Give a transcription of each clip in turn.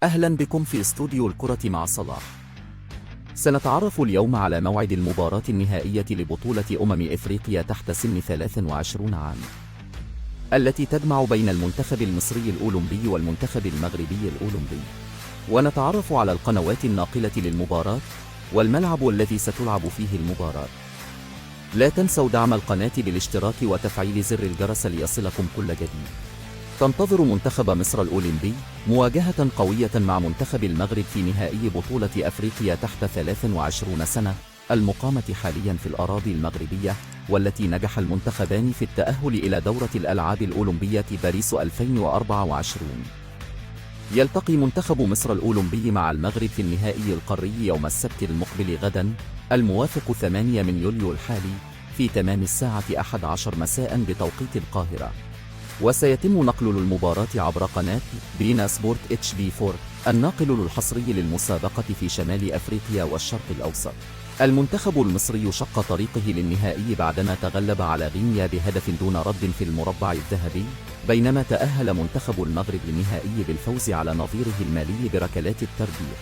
أهلا بكم في استوديو الكرة مع صلاح. سنتعرف اليوم على موعد المباراة النهائية لبطولة إفريقيا تحت سن 23 عام، التي تجمع بين المنتخب المصري الأولمبي والمنتخب المغربي الأولمبي، ونتعرف على القنوات الناقلة للمباراة والملعب الذي ستلعب فيه المباراة. لا تنسوا دعم القناة بالاشتراك وتفعيل زر الجرس ليصلكم كل جديد. تنتظر منتخب مصر الأولمبي مواجهة قوية مع منتخب المغرب في نهائي بطولة أفريقيا تحت 23 سنة المقامة حاليا في الأراضي المغربية، والتي نجح المنتخبان في التأهل إلى دورة الألعاب الأولمبية باريس 2024. يلتقي منتخب مصر الأولمبي مع المغرب في النهائي القاري يوم السبت المقبل غدا الموافق 8 من يوليو الحالي في تمام الساعة 11 مساء بتوقيت القاهرة، وسيتم نقل المباراة عبر قناة بينا سبورت HD4 الناقل الحصري للمسابقة في شمال أفريقيا والشرق الأوسط. المنتخب المصري شق طريقه للنهائي بعدما تغلب على غينيا بهدف دون رد في المربع الذهبي، بينما تأهل منتخب المغرب للنهائي بالفوز على نظيره المالي بركلات الترجيح.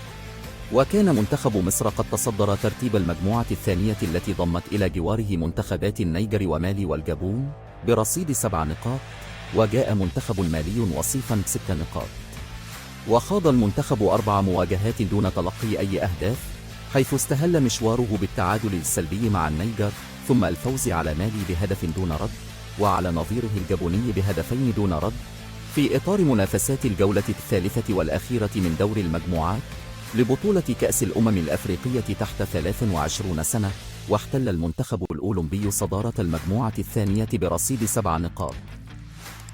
وكان منتخب مصر قد تصدر ترتيب المجموعة الثانية التي ضمت إلى جواره منتخبات النيجر ومالي والجابون برصيد 7 نقاط، وجاء منتخب مالي وصيفا ب6 نقاط. وخاض المنتخب 4 مواجهات دون تلقي أي أهداف، حيث استهل مشواره بالتعادل السلبي مع النيجر ثم الفوز على مالي بهدف دون رد، وعلى نظيره الجابوني بهدفين دون رد، في إطار منافسات الجولة الثالثة والأخيرة من دور المجموعات لبطولة كأس الأمم الأفريقية تحت 23 سنة. واحتل المنتخب الأولمبي صدارة المجموعة الثانية برصيد 7 نقاط.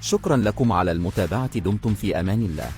شكرا لكم على المتابعة، دمتم في أمان الله.